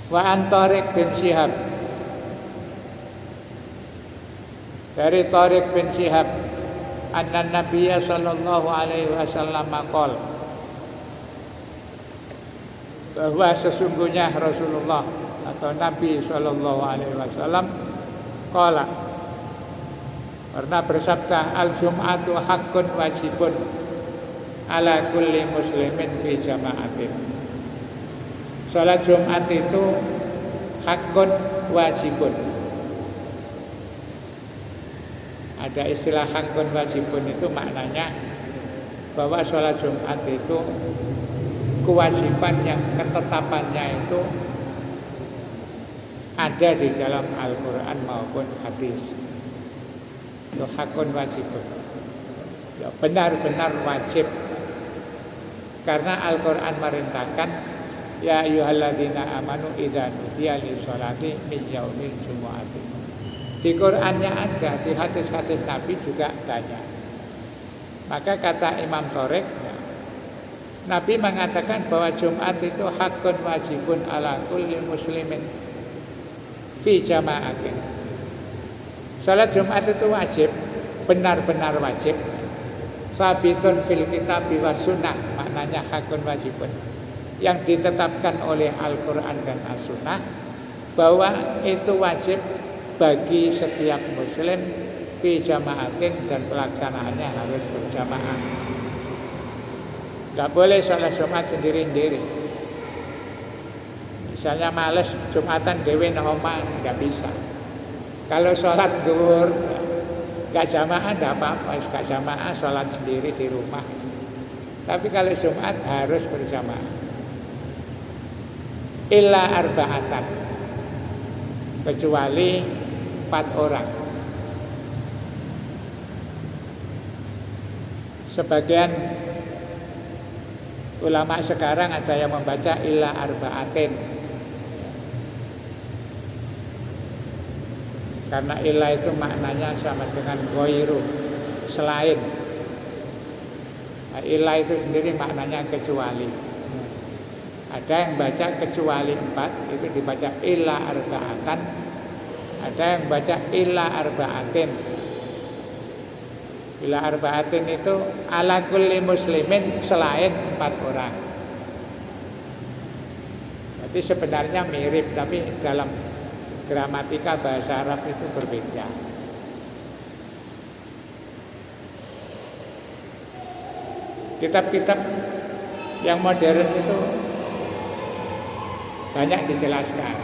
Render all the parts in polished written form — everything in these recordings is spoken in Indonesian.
Wa an Tariq bin Syihab, dari Tariq bin Syihab, anna Nabiyya sallallahu alaihi wasallam qol, bahwa sesungguhnya Rasulullah atau Nabi sallallahu alaihi wasallam qala, pernah bersabda, al-jum'atu haqqun wajibun ala kulli muslimin fi jama'atin. Salat Jumat itu haqqun wajibun. Ada istilah haqqun wajibun, itu maknanya bahwa salat Jumat itu kewajiban yang ketetapannya itu ada di dalam Al-Quran maupun hadis. Itu haqqun wajibun, ya, benar-benar wajib. Karena Al-Quran merintahkan, ya ayyuhalladzina amanu idza nudiya lis-sholati min yaumil jumu'ati. Di Qur'annya ada, di hadis-hadis Nabi juga banyak. Maka kata Imam Tariq, ya, Nabi mengatakan bahwa Jumat itu haqqun wajibun ala kulli muslimin fi jama'atin. Salat Jumat itu wajib, benar-benar wajib. Sabitun fil kitabi was sunnah, maknanya haqqun wajibun, yang ditetapkan oleh Al-Quran dan As-Sunnah, bahwa itu wajib bagi setiap muslim fi jama'atin, dan pelaksanaannya harus berjamaah. Gak boleh sholat Jumat sendiri-sendiri. Misalnya males Jumatan dewe nang omah, gak bisa. Kalau sholat zuhur gak jamaah, gak apa-apa, gak jamaah, sholat sendiri di rumah. Tapi kalau Jumat harus berjamaah. Illa arba'atan, kecuali 4 orang. Sebagian ulama sekarang ada yang membaca illa arba'atin, karena illa itu maknanya sama dengan ghairu, selain. Nah, illa itu sendiri maknanya kecuali. Ada yang baca kecuali 4, itu dibaca illa arba'atan. Ada yang baca illa arba'atin. Illa arba'atin itu ala kulli muslimin, selain 4 orang. Jadi sebenarnya mirip, tapi dalam gramatika bahasa Arab itu berbeda. Kitab-kitab yang modern itu banyak dijelaskan.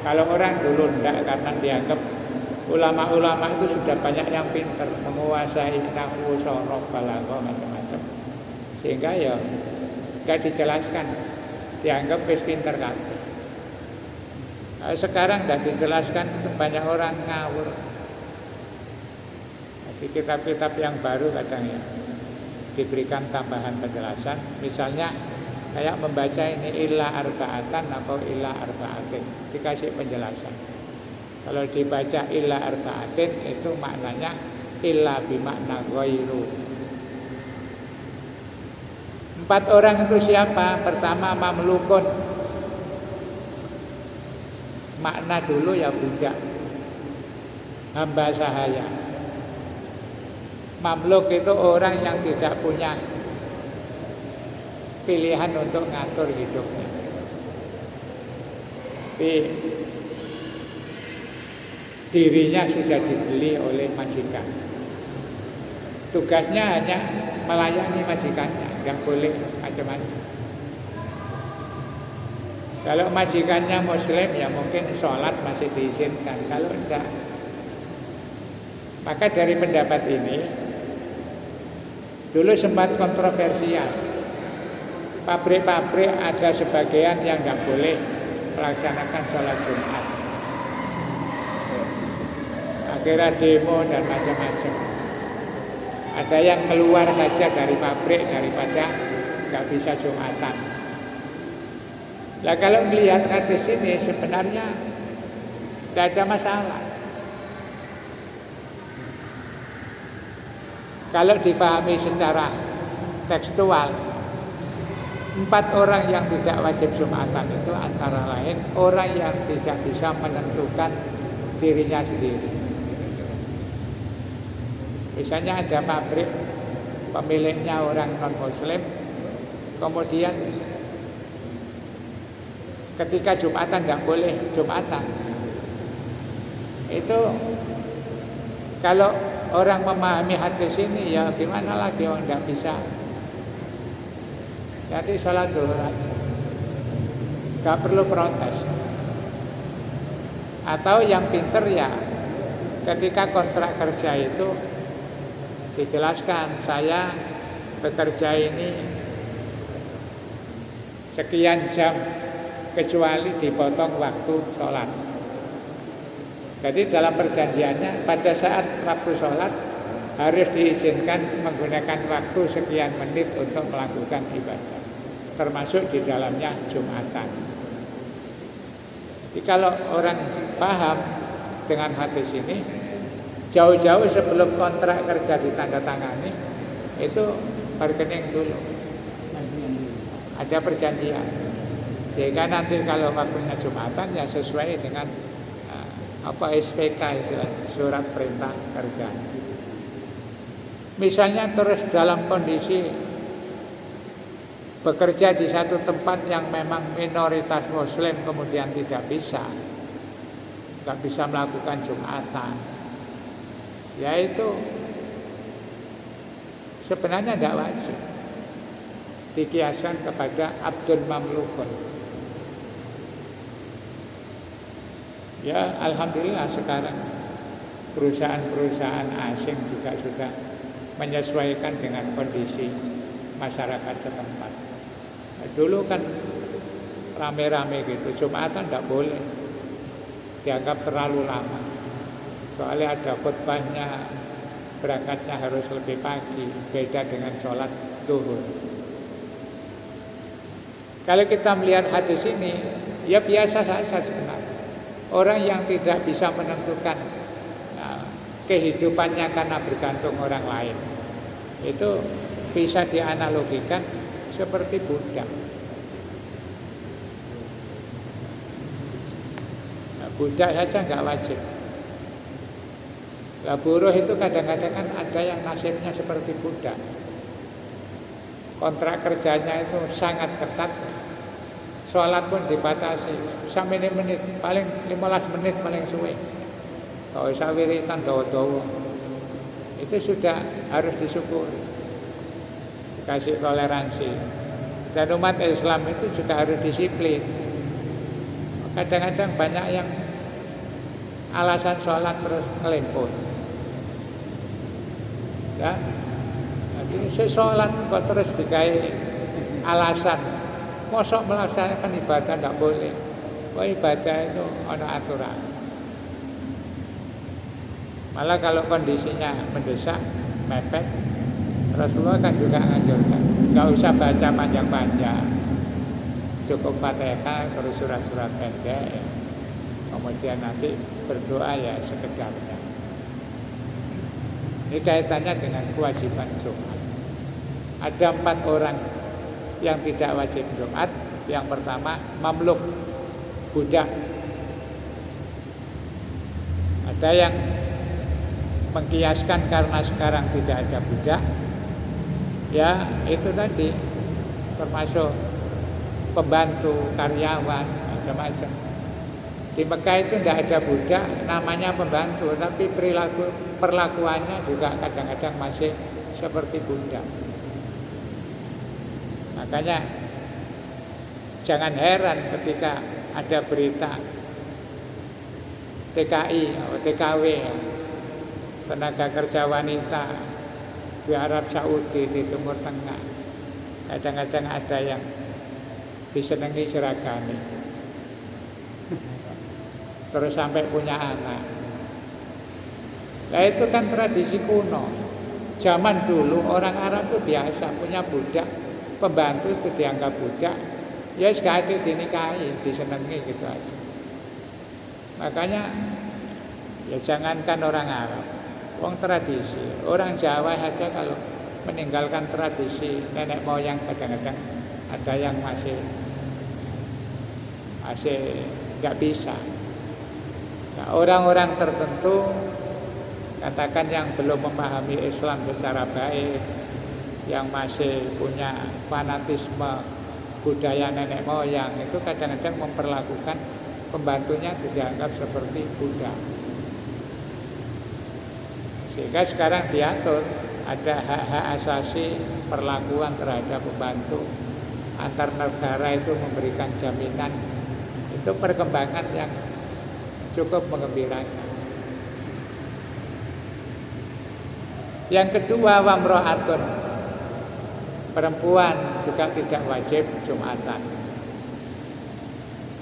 Kalau orang dulu enggak, karena dianggap ulama-ulama itu sudah banyak yang pintar, menguasai nahwu, sorof, balaghah, macam-macam. Sehingga ya enggak dijelaskan, dianggap wis pintar kan. Sekarang enggak dijelaskan, banyak orang ngawur. Di kitab-kitab yang baru kadang ya diberikan tambahan penjelasan. Misalnya kayak membaca ini illa arba'atan atau illa arba'atin, dikasih penjelasan. Kalau dibaca illa arba'atin itu maknanya illa bimakna ghairu. 4 orang itu siapa? Pertama mamlukun, makna dulu ya budak, hamba sahaya. Mamluk itu orang yang tidak punya pilihan untuk ngatur hidupnya. Tapi dirinya sudah dibeli oleh majikan. Tugasnya hanya melayani majikannya, nggak boleh macam-macam. Kalau majikannya muslim ya mungkin sholat masih diizinkan. Kalau enggak, maka dari pendapat ini dulu sempat kontroversial. Pabrik-pabrik ada sebagian yang nggak boleh melaksanakan sholat Jumat. Akhirnya demo dan macam-macam. Ada yang keluar saja dari pabrik daripada nggak bisa Jumatan. Nah kalau melihat hadis ini sebenarnya tidak ada masalah. Kalau dipahami secara tekstual, 4 orang yang tidak wajib Jumatan itu antara lain orang yang tidak bisa menentukan dirinya sendiri. Misalnya ada pabrik, pemiliknya orang non-muslim, kemudian ketika Jumatan nggak boleh Jumatan. Itu kalau orang memahami hadis ini ya gimana lagi orang nggak bisa. Jadi sholat zuhur aja, nggak perlu protes. Atau yang pinter ya, ketika kontrak kerja itu dijelaskan saya bekerja ini sekian jam kecuali dipotong waktu sholat. Jadi dalam perjanjiannya pada saat waktu sholat harus diizinkan menggunakan waktu sekian menit untuk melakukan ibadah, termasuk di dalamnya Jumatan. Jadi kalau orang paham dengan hadis ini, jauh-jauh sebelum kontrak kerja ditandatangani itu bargaining dulu, ada perjanjian. Sehingga nanti kalau waktunya Jumatan ya sesuai dengan SPK istilahnya, surat perintah kerja. Misalnya terus dalam kondisi bekerja di satu tempat yang memang minoritas muslim kemudian nggak bisa melakukan Jumatan, ya itu sebenarnya tidak wajib, dikiaskan kepada abdun mamlukun. Ya alhamdulillah sekarang perusahaan-perusahaan asing juga sudah menyesuaikan dengan kondisi masyarakat setempat. Nah, dulu kan rame-rame gitu, Jumatan tidak boleh, dianggap terlalu lama. Soalnya ada khutbahnya, berangkatnya harus lebih pagi, beda dengan sholat zuhur. Kalau kita melihat hadis ini, ya biasa saja sebenarnya. Orang yang tidak bisa menentukan kehidupannya karena bergantung orang lain, itu bisa dianalogikan seperti budak. Budak saja nggak wajib. Nah, buruh itu kadang-kadang kan ada yang nasibnya seperti budak. Kontrak kerjanya itu sangat ketat. Sholat pun dibatasi sampai menit, paling 15 menit paling suwe. Kalau usah wiritan dawa-dawa. Itu sudah harus disyukuri, dikasih toleransi. Dan umat Islam itu juga harus disiplin. Kadang-kadang banyak yang alasan sholat terus ngelemput. Ya, jadi sholat kok terus dikai alasan. Mosok melaksanakan ibadah tidak boleh. Wah, ibadah itu ada aturan. Malah kalau kondisinya mendesak, mepet, Rasulullah kan juga menganjurkan, nggak usah baca panjang-panjang, cukup Fatihah terus surat-surat pendek, kemudian nanti berdoa ya sekedarnya. Ini kaitannya dengan kewajiban Jumat. Ada 4 orang yang tidak wajib Jumat. Yang pertama mamluk, budak. Ada yang mengkiaskan karena sekarang tidak ada budak, ya itu tadi termasuk pembantu, karyawan, macam-macam. Di Mekah itu tidak ada budak, namanya pembantu, tapi perlakuannya juga kadang-kadang masih seperti budak. Makanya jangan heran ketika ada berita TKI atau TKW, tenaga kerja wanita di Arab Saudi, di Timur Tengah, kadang-kadang ada yang disenangi seragami, terus sampai punya anak. Nah itu kan tradisi kuno. Zaman dulu orang Arab itu biasa punya budak, pembantu itu dianggap budak, ya sekali dinikahi, disenangi gitu aja. Makanya ya jangankan orang Arab, wong tradisi, orang Jawa saja kalau meninggalkan tradisi nenek moyang kadang-kadang ada yang masih nggak bisa. Nah, orang-orang tertentu, katakan yang belum memahami Islam secara baik, yang masih punya fanatisme budaya nenek moyang, itu kadang-kadang memperlakukan pembantunya dianggap seperti Buddha. Sehingga sekarang diatur ada hak-hak asasi perlakuan terhadap pembantu, antar negara itu memberikan jaminan. Itu perkembangan yang cukup menggembirakan. Yang kedua, wamro'atun, perempuan juga tidak wajib Jumatan.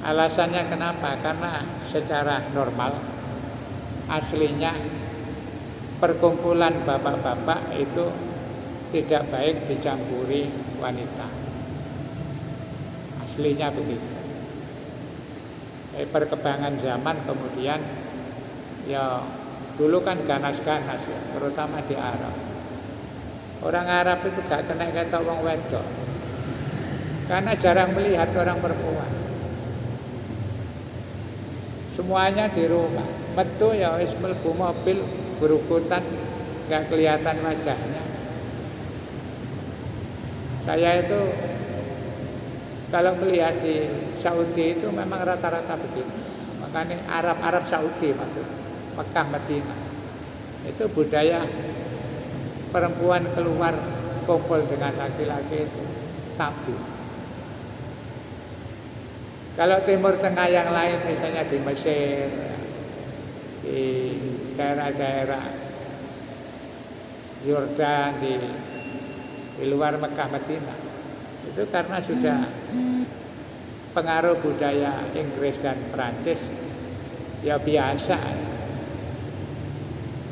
Alasannya kenapa? Karena secara normal aslinya perkumpulan bapak-bapak itu tidak baik dicampuri wanita. Aslinya begitu. Perkembangan zaman kemudian ya dulu kan ganas-ganas ya, terutama di Arab. Orang Arab itu gak kena kata wong wedok, karena jarang melihat orang perempuan. Semuanya di rumah. Metu ya wis mlebu mobil berukutan, gak kelihatan wajahnya. Saya itu kalau melihat di Saudi itu memang rata-rata begitu. Makanya Arab Saudi maksudnya, Mekah Madinah. Itu budaya perempuan keluar kumpul dengan laki-laki itu tabu. Kalau Timur Tengah yang lain, misalnya di Mesir, di daerah-daerah Yordan, di luar Mekah Madinah, itu karena sudah pengaruh budaya Inggris dan Prancis, ya biasa.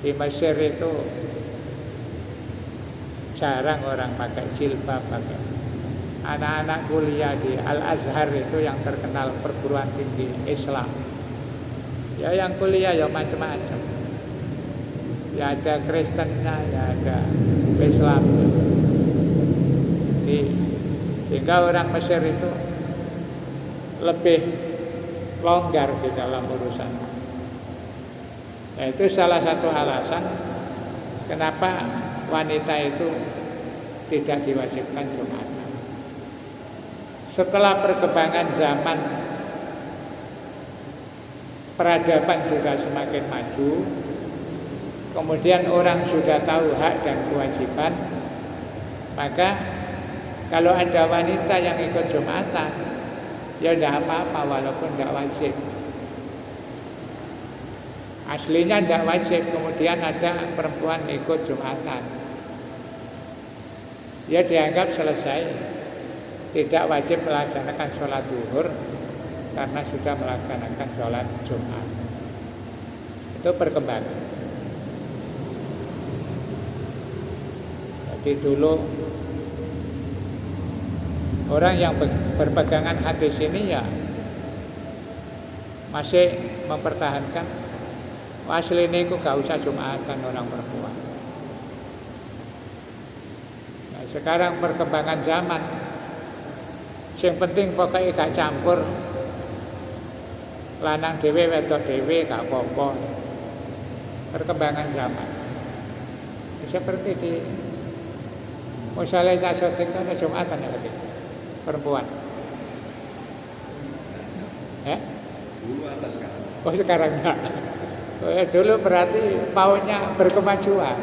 Di Mesir itu jarang orang pakai jilbab, pakai. Anak-anak kuliah di Al-Azhar itu yang terkenal perguruan tinggi Islam, ya yang kuliah ya macam-macam. Ya ada Kristennya, ya ada Islam. Sehingga orang Mesir itu lebih longgar di dalam urusan. Itu salah satu alasan kenapa wanita itu tidak diwajibkan Jumatan. Setelah perkembangan zaman, peradaban juga semakin maju, kemudian orang sudah tahu hak dan kewajiban, maka kalau ada wanita yang ikut Jumatan, ya tidak apa-apa walaupun tidak wajib. Aslinya tidak wajib, kemudian ada perempuan ikut Jumatan, ya dianggap selesai. Tidak wajib melaksanakan sholat zuhur karena sudah melaksanakan sholat Jumat. Itu perkembangan. Jadi dulu orang yang berpegangan hadis ini ya masih mempertahankan asli ini gak usah Jumatan orang perempuan. Nah, sekarang perkembangan zaman, yang penting pokoknya gak campur, lanang dhewe wedok dhewe gak apa-apa. Perkembangan zaman seperti di Musaleh Sasotik ada Jumatan ya lagi perempuan. Dulu atau sekarang? Oh sekarang enggak. Dulu berarti paunya berkemajuan.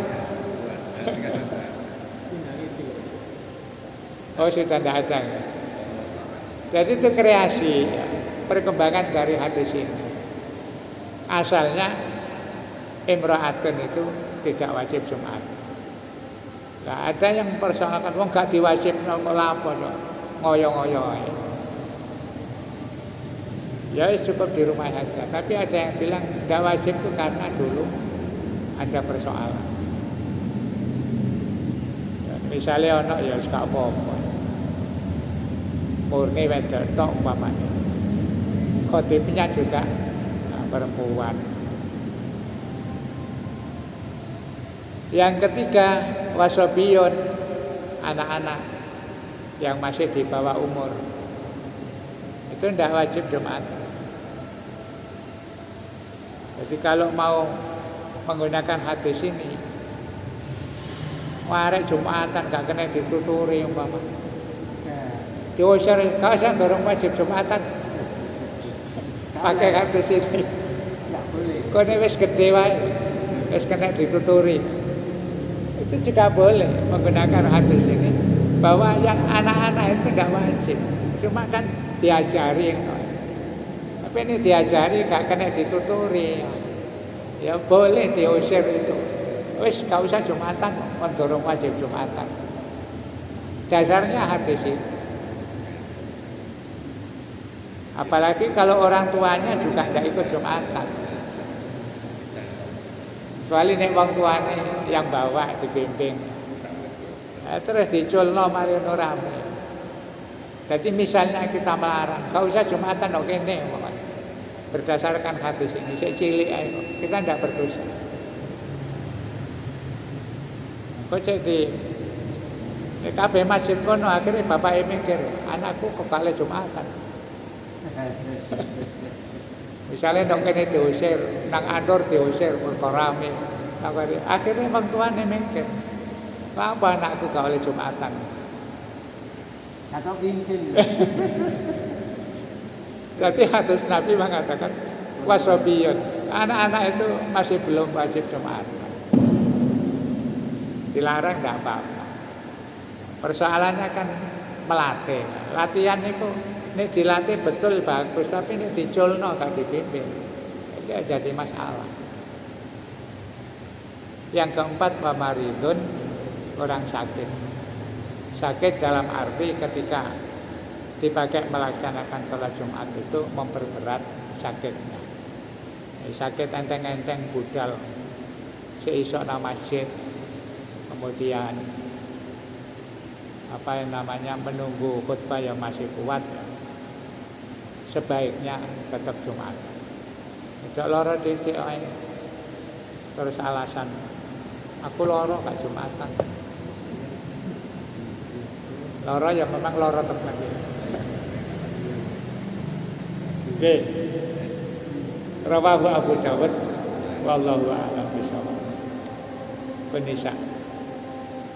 Oh sudah tidak ada ya. Jadi itu kreasi ya, perkembangan dari hadis ini. Asalnya imra'atun itu tidak wajib Jumat. Nah, ada yang mempersoalkan wong gak diwajib lapo ngoyo-ngoyo. Ya cukup di rumah saja. Tapi ada yang bilang tidak wajib itu karena dulu ada persoalan. Ya, misalnya ono ya gak apa-apa. Murni wedok tok umpamanya. Khotibnya juga perempuan. Yang ketiga wasobiyun, anak-anak. yang masih di bawah umur itu tidak wajib Jumatan. Jadi kalau mau menggunakan hadis ini, warek Jumatan gak kena dituturi umpama. Diusir, kau saya dorong wajib Jumatan. Pakai hadis ini. Tidak boleh. Kau ini wis gede wae, wis kena dituturi. Itu juga boleh menggunakan hadis ini, bahwa yang anak-anak itu tidak wajib, cuma kan diajari. Tapi ini diajari gak kena dituturi, ya boleh diusir itu. Wis gak usah Jumatan, mendorong wajib Jumatan. Dasarnya hadis itu. Apalagi kalau orang tuanya juga tidak ikut Jumatan. Kecuali nek wong tuane yang bawa dibimbing. Terus diculno mari ono rame. Jadi misalnya kita melarang, gak usah Jumatan kok kene berdasarkan hadis ini, sik cilik ae kita tidak berdosa. Kok jadi kabeh masjid kono akhirnya bapak mikir, anakku kok kale Jumatan. Misalnya dong kene diusir, nang andor diusir, berkorame. Akhirnya bang tuane mikir, apa anakku gak oleh Jumatan? Atau mungkin. Jadi hadis Nabi mengatakan wasobiyun, anak-anak itu masih belum wajib Jumatan. Dilarang tidak apa-apa. Persoalannya kan melatih. Latihan itu ini dilatih betul bagus, tapi ini diculno gak dibimbing, itu jadi masalah. Yang keempat, pamaridun, orang sakit. Sakit dalam arti ketika dipakai melaksanakan sholat Jumat itu memperberat sakitnya. Sakit enteng-enteng budal, seisok na masjid, kemudian apa yang namanya menunggu khutbah yang masih kuat, sebaiknya tetap Jumatan. Tidak loro titik terus alasan aku loro gak Jumatan. Loro ya memang loro teman. Oke. Rawahu Abu Dawud wallahu a'lam bishawab. Penisa.